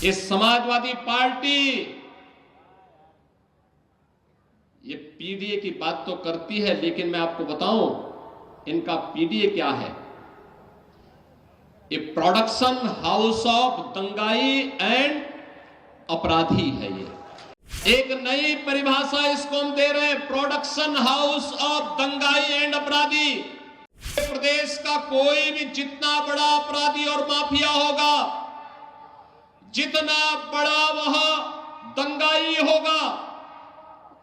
ये समाजवादी पार्टी ये पीडीए की बात तो करती है, लेकिन मैं आपको बताऊं इनका पीडीए क्या है। ये प्रोडक्शन हाउस ऑफ दंगाई एंड अपराधी है। ये एक नई परिभाषा इसको हम दे रहे हैं, प्रोडक्शन हाउस ऑफ दंगाई एंड अपराधी। प्रदेश का कोई भी जितना बड़ा अपराधी और माफिया होगा, जितना बड़ा वह दंगाई होगा,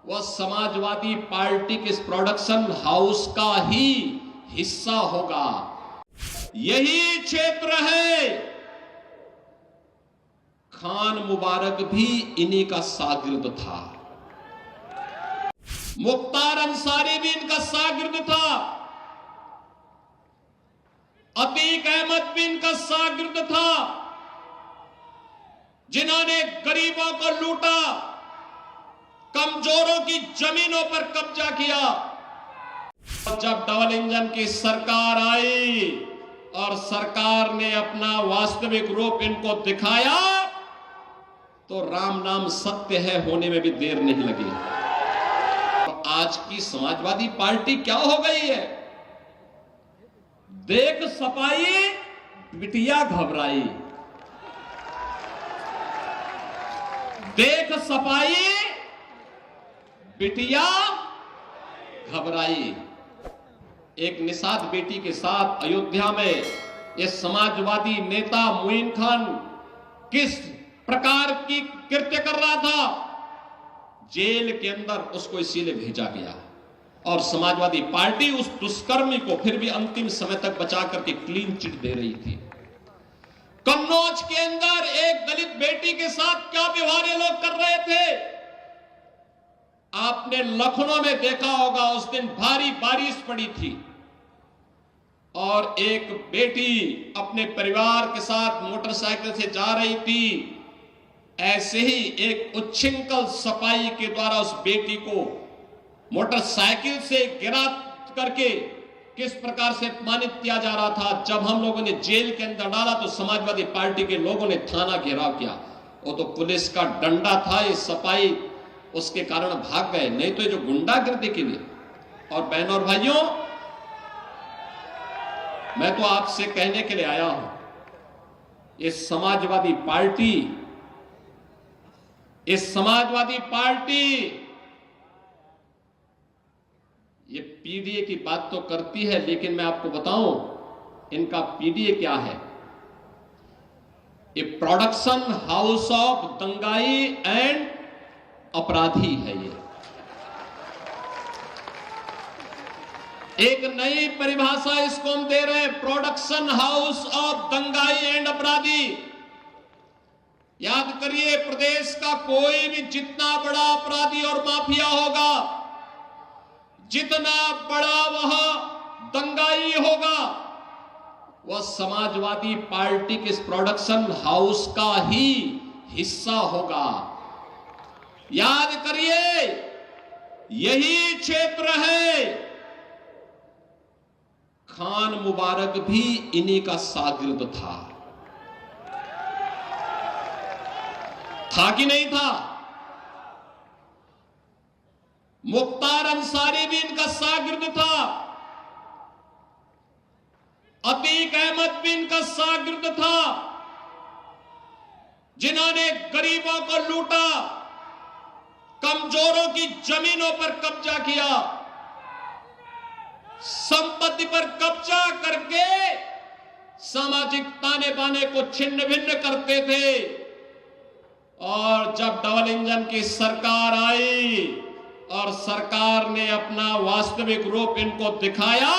वह समाजवादी पार्टी के इस प्रोडक्शन हाउस का ही हिस्सा होगा। यही क्षेत्र है। खान मुबारक भी इन्हीं का शागिर्द था, मुख्तार अंसारी भी इनका शागिर्द था, अतीक अहमद भी इनका शागिर्द था, जिन्होंने गरीबों को लूटा, कमजोरों की जमीनों पर कब्जा किया। जब डबल इंजन की सरकार आई और सरकार ने अपना वास्तविक रूप इनको दिखाया, तो राम नाम सत्य है होने में भी देर नहीं लगी। तो आज की समाजवादी पार्टी क्या हो गई है? देख सपाई बिटिया घबराई, देख सपाई बिटिया घबराई। एक निषाद बेटी के साथ अयोध्या में ये समाजवादी नेता मोइन खान किस प्रकार की कृत्य कर रहा था, जेल के अंदर उसको इसीलिए भेजा गया और समाजवादी पार्टी उस दुष्कर्मी को फिर भी अंतिम समय तक बचा करके क्लीन चिट दे रही थी। कन्नौज के अंदर एक दलित बेटी के साथ क्या व्यवहार ये लोग कर रहे थे, आपने लखनऊ में देखा होगा। उस दिन भारी बारिश पड़ी थी और एक बेटी अपने परिवार के साथ मोटरसाइकिल से जा रही थी। ऐसे ही एक उच्छृंखल सपाई के द्वारा उस बेटी को मोटरसाइकिल से गिरा करके किस प्रकार से अपमानित किया जा रहा था। जब हम लोगों ने जेल के अंदर डाला तो समाजवादी पार्टी के लोगों ने थाना घेराव किया। वो तो पुलिस का डंडा था, ये सपाई उसके कारण भाग गए, नहीं तो ये जो गुंडागर्दी के लिए। और बहनों और भाइयों, मैं तो आपसे कहने के लिए आया हूं, ये समाजवादी पार्टी, इस समाजवादी पार्टी ये पीडीए की बात तो करती है, लेकिन मैं आपको बताऊं इनका पीडीए क्या है। ये प्रोडक्शन हाउस ऑफ दंगाई एंड अपराधी है। ये एक नई परिभाषा इसको हम दे रहे हैं, प्रोडक्शन हाउस ऑफ दंगाई एंड अपराधी। याद करिए, प्रदेश का कोई भी जितना बड़ा अपराधी और माफिया होगा, जितना बड़ा वह दंगाई होगा, वह समाजवादी पार्टी के इस प्रोडक्शन हाउस का ही हिस्सा होगा। याद करिए, यही क्षेत्र है। खान मुबारक भी इन्हीं का शागिर्द था कि नहीं था? मुख्तार अंसारी भी इनका शागिर्द था, अतीक अहमद भी इनका शागिर्द था, जिन्होंने गरीबों को लूटा, कमजोरों की जमीनों पर कब्जा किया, संपत्ति पर कब्जा करके सामाजिक ताने बाने को छिन्न भिन्न करते थे। और जब डबल इंजन की सरकार आई और सरकार ने अपना वास्तविक रूप इनको दिखाया,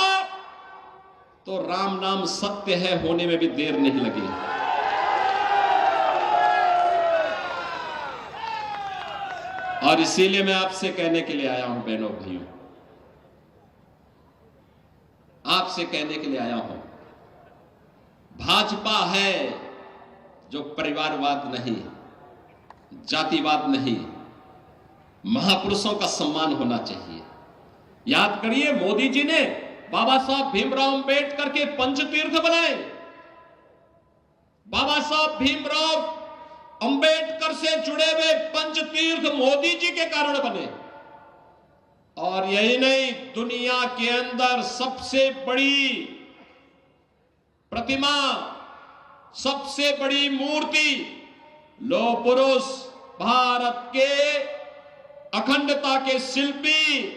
तो राम नाम सत्य है होने में भी देर नहीं लगी। और इसीलिए मैं आपसे कहने के लिए आया हूं, बहनों भाइयों, आपसे कहने के लिए आया हूं, भाजपा है जो परिवारवाद नहीं, जातिवाद नहीं, महापुरुषों का सम्मान होना चाहिए। याद करिए, मोदी जी ने बाबा साहब भीमराव अंबेडकर के पंचतीर्थ बनाए। बाबा साहब भीमराव अंबेडकर से जुड़े हुए पंचतीर्थ मोदी जी के कारण बने। और यही नहीं, दुनिया के अंदर सबसे बड़ी प्रतिमा, सबसे बड़ी मूर्ति, लौह पुरुष, भारत के अखंडता के शिल्पी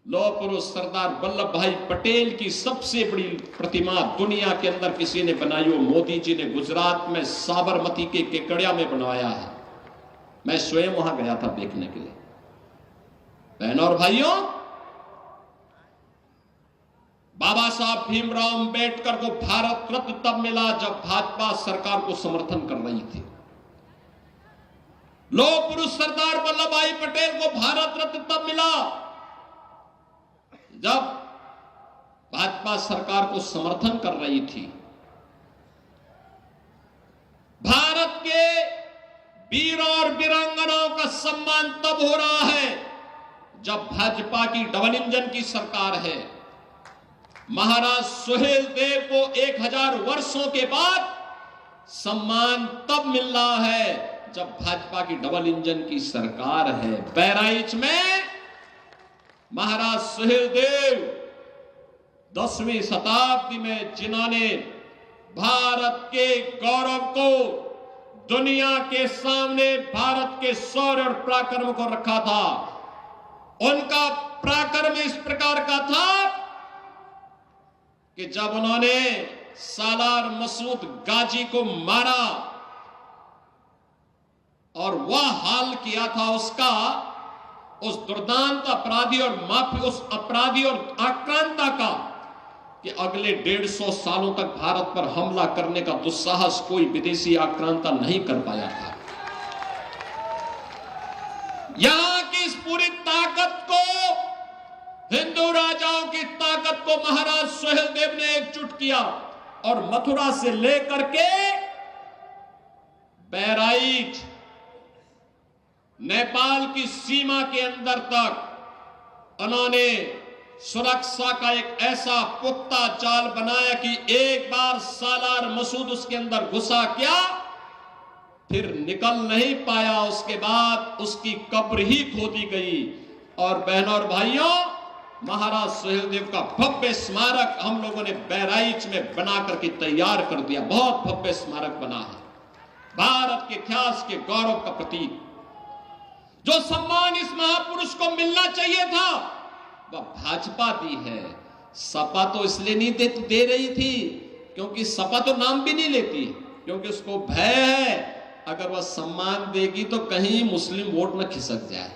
लौह पुरुष सरदार वल्लभ भाई पटेल की सबसे बड़ी प्रतिमा दुनिया के अंदर किसी ने बनाई हो मोदी जी ने गुजरात में साबरमती के केकड़िया में बनवाया है। मैं स्वयं वहां गया था देखने के लिए। बहनों और भाइयों, बाबा साहब भीमराव अंबेडकर को भारत रत्न तब मिला जब भाजपा सरकार को समर्थन कर रही थी। लौह पुरुष सरदार वल्लभ भाई पटेल को भारत रत्न तब मिला जब भाजपा सरकार को समर्थन कर रही थी। भारत के वीरों और वीरांगनाओं का सम्मान तब हो रहा है जब भाजपा की डबल इंजन की सरकार है। महाराज सुहेलदेव को 1000 वर्षों के बाद सम्मान तब मिल रहा है जब भाजपा की डबल इंजन की सरकार है। बहराइच में महाराज सुहेलदेव 10वीं शताब्दी में जिन्होंने भारत के गौरव को दुनिया के सामने भारत के शौर्य और पराक्रम को रखा था, उनका पराक्रम इस प्रकार का था कि जब उन्होंने सालार मसूद गाजी को मारा और वह हाल किया था उसका, उस दुर्दांत अपराधी और माफी, उस अपराधी और आक्रांता का, कि अगले 150 सालों तक भारत पर हमला करने का दुस्साहस कोई विदेशी आक्रांता नहीं कर पाया था। यहां की इस पूरी ताकत को, हिंदू राजाओं की ताकत को महाराज सुहेलदेव ने एकजुट किया और मथुरा से लेकर के बहराइच नेपाल की सीमा के अंदर तक उन्होंने सुरक्षा का एक ऐसा पुख्ता जाल बनाया कि एक बार सालार मसूद उसके अंदर घुसा क्या, फिर निकल नहीं पाया। उसके बाद उसकी कब्र ही खोदी गई। और बहनों और भाइयों, महाराज सुहेलदेव का भव्य स्मारक हम लोगों ने बहराइच में बना करके तैयार कर दिया। बहुत भव्य स्मारक बना है, भारत के इतिहास के गौरव का प्रतीक। जो सम्मान इस महापुरुष को मिलना चाहिए था वह भाजपा दी है। सपा तो इसलिए नहीं दे रही थी क्योंकि सपा तो नाम भी नहीं लेती, क्योंकि उसको भय है अगर वह सम्मान देगी तो कहीं मुस्लिम वोट न खिसक जाए।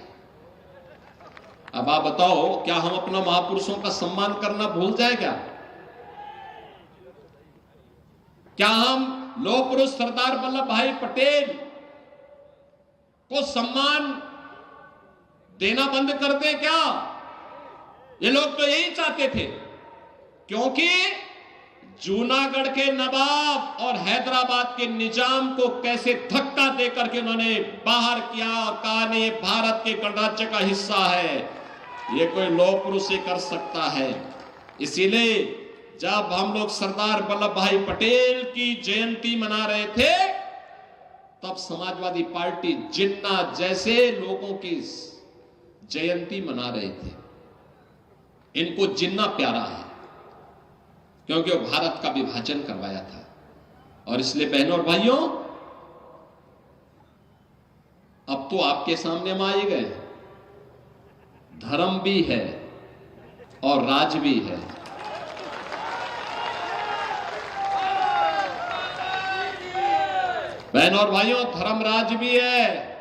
अब आप बताओ, क्या हम अपना महापुरुषों का सम्मान करना भूल जाए क्या? क्या हम लौह पुरुष सरदार वल्लभ भाई पटेल को सम्मान देना बंद कर दें क्या? ये लोग तो यही चाहते थे, क्योंकि जूनागढ़ के नवाब और हैदराबाद के निजाम को कैसे धक्का देकर के उन्होंने बाहर किया और कहा नहीं, भारत के गणराज्य का हिस्सा है, ये कोई लौह पुरुष ही कर सकता है। इसीलिए जब हम लोग सरदार वल्लभ भाई पटेल की जयंती मना रहे थे तब समाजवादी पार्टी जिन्ना जैसे लोगों की जयंती मना रहे थे। इनको जिन्ना प्यारा है क्योंकि वो भारत का विभाजन करवाया था। और इसलिए बहनों और भाइयों, अब तो आपके सामने हम आए गए, धर्म भी है और राज भी है। बहनों और भाइयों, धर्म राज भी है